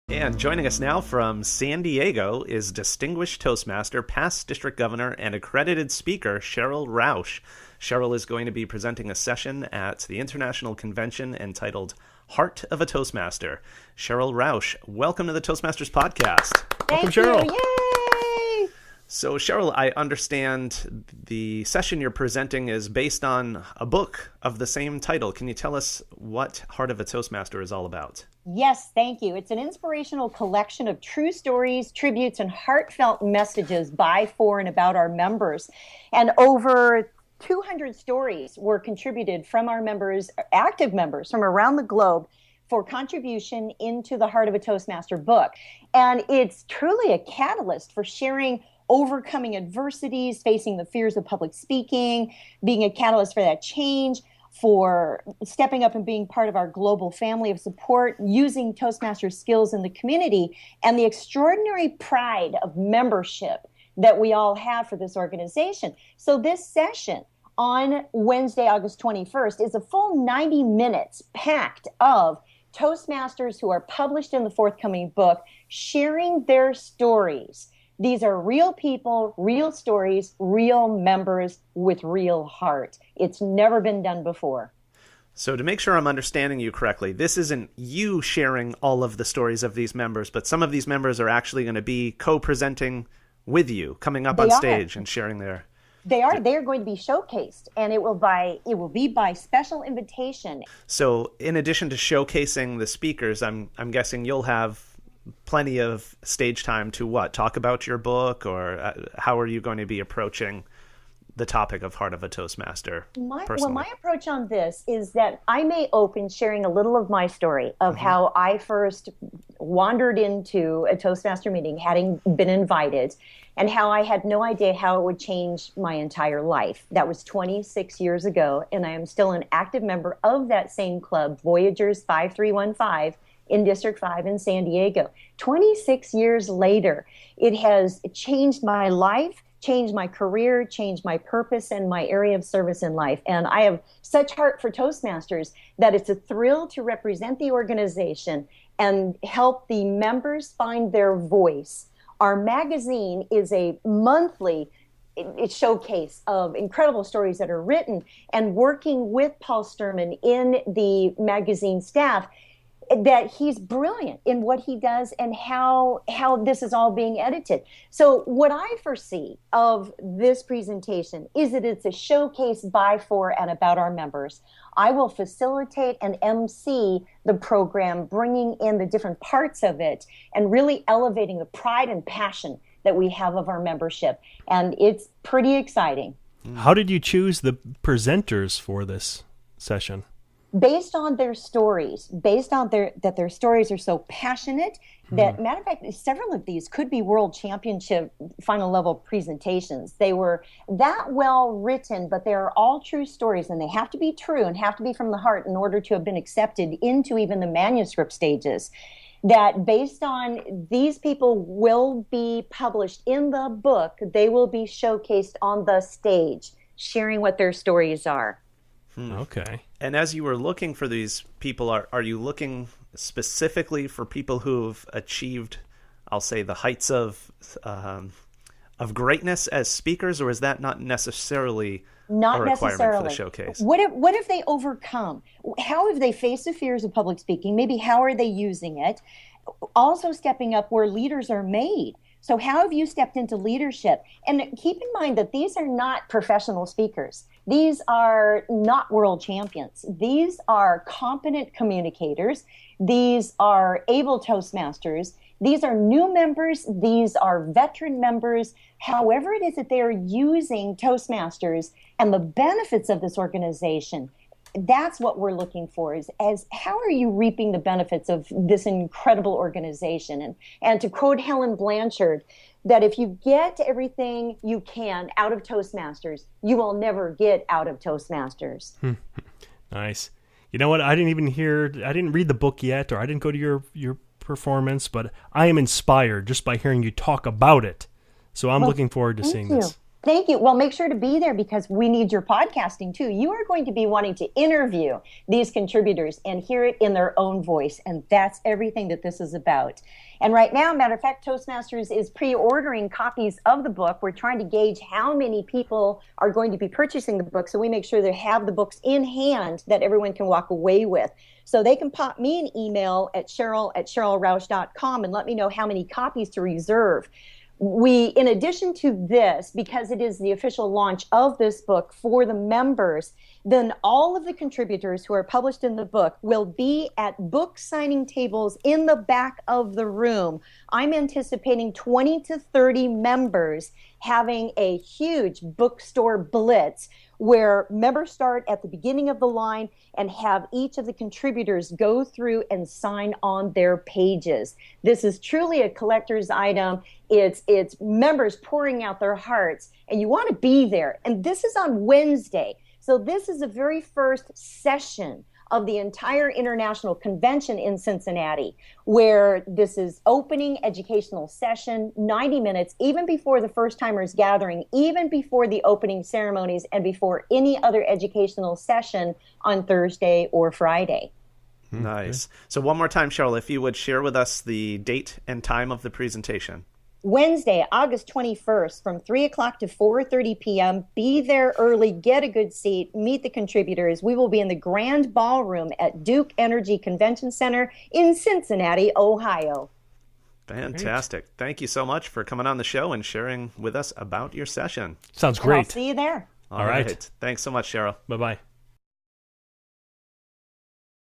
And joining us now from San Diego is distinguished Toastmaster, past district governor, and accredited speaker Sheryl Roush. Sheryl is going to be presenting a session at the International Convention entitled Heart of a Toastmaster. Sheryl Roush, welcome to the Toastmasters podcast. Welcome, Sheryl. Yay! So, Sheryl, I understand the session you're presenting is based on a book of the same title. Can you tell us what Heart of a Toastmaster is all about? Yes, thank you. It's an inspirational collection of true stories, tributes, and heartfelt messages by, for, and about our members. And over 200 stories were contributed from our members, active members from around the globe, for contribution into the Heart of a Toastmaster book. And it's truly a catalyst for sharing overcoming adversities, facing the fears of public speaking, being a catalyst for that change, for stepping up and being part of our global family of support, using Toastmaster skills in the community, and the extraordinary pride of membership that we all have for this organization. So this session on Wednesday, August 21st, is a full 90 minutes packed of Toastmasters who are published in the forthcoming book, sharing their stories. These are real people, real stories, real members with real heart. It's never been done before. So to make sure I'm understanding you correctly, this isn't you sharing all of the stories of these members, but some of these members are actually going to be co-presenting with you, coming up on stage and sharing their... They are going to be showcased, and it will be by special invitation. So in addition to showcasing the speakers, I'm guessing you'll have plenty of stage time to talk about your book, or how are you going to be approaching the topic of Heart of a Toastmaster personally? My approach on this is that I may open sharing a little of my story of how I first wandered into a Toastmaster meeting, having been invited, and how I had no idea how it would change my entire life. That was 26 years ago, and I am still an active member of that same club, Voyagers 5315, in District 5 in San Diego. 26 years later, it has changed my life, changed my career, changed my purpose and my area of service in life. And I have such heart for Toastmasters that it's a thrill to represent the organization and help the members find their voice. Our magazine is a monthly showcase of incredible stories that are written, and working with Paul Sturman in the magazine staff, that he's brilliant in what he does and how this is all being edited. So what I foresee of this presentation is that it's a showcase by, for, and about our members. I will facilitate and MC the program, bringing in the different parts of it and really elevating the pride and passion that we have of our membership. And it's pretty exciting. How did you choose the presenters for this session? Based on their stories, that their stories are so passionate that, matter of fact, several of these could be world championship final level presentations. They were that well written, but they are all true stories, and they have to be true and have to be from the heart in order to have been accepted into even the manuscript stages. That based on these people will be published in the book, they will be showcased on the stage, sharing what their stories are. Okay. And as you were looking for these people, are you looking specifically for people who've achieved, I'll say, the heights of greatness as speakers, or is that not necessarily a requirement for the showcase? What have they overcome? How have they faced the fears of public speaking? Maybe how are they using it? Also stepping up where leaders are made. So how have you stepped into leadership? And keep in mind that these are not professional speakers. These are not world champions. These are competent communicators. These are able Toastmasters. These are new members. These are veteran members. However it is that they are using Toastmasters and the benefits of this organization, that's what we're looking for, is as how are you reaping the benefits of this incredible organization? And to quote Helen Blanchard, that if you get everything you can out of Toastmasters, you will never get out of Toastmasters. Nice. You know what? I didn't read the book yet, or I didn't go to your performance, but I am inspired just by hearing you talk about it. So I'm looking forward to seeing this. Thank you. Well, make sure to be there because we need your podcasting too. You are going to be wanting to interview these contributors and hear it in their own voice. And that's everything that this is about. And right now, matter of fact, Toastmasters is pre-ordering copies of the book. We're trying to gauge how many people are going to be purchasing the book. So we make sure they have the books in hand that everyone can walk away with. So they can pop me an email at Sheryl@SherylRoush.com and let me know how many copies to reserve. We, in addition to this, because it is the official launch of this book for the members, then all of the contributors who are published in the book will be at book signing tables in the back of the room. I'm anticipating 20 to 30 members having a huge bookstore blitz where members start at the beginning of the line and have each of the contributors go through and sign on their pages. This is truly a collector's item. It's members pouring out their hearts, and you want to be there. And this is on Wednesday. So this is the very first session of the entire international convention in Cincinnati, where this is opening educational session, 90 minutes, even before the first timers gathering, even before the opening ceremonies, and before any other educational session on Thursday or Friday. Nice. So one more time, Sheryl, if you would share with us the date and time of the presentation. Wednesday, August 21st, from 3 o'clock to 4:30 p.m. Be there early, get a good seat, meet the contributors. We will be in the Grand Ballroom at Duke Energy Convention Center in Cincinnati, Ohio. Fantastic. Great. Thank you so much for coming on the show and sharing with us about your session. Sounds great. I'll see you there. All right. Thanks so much, Sheryl. Bye-bye.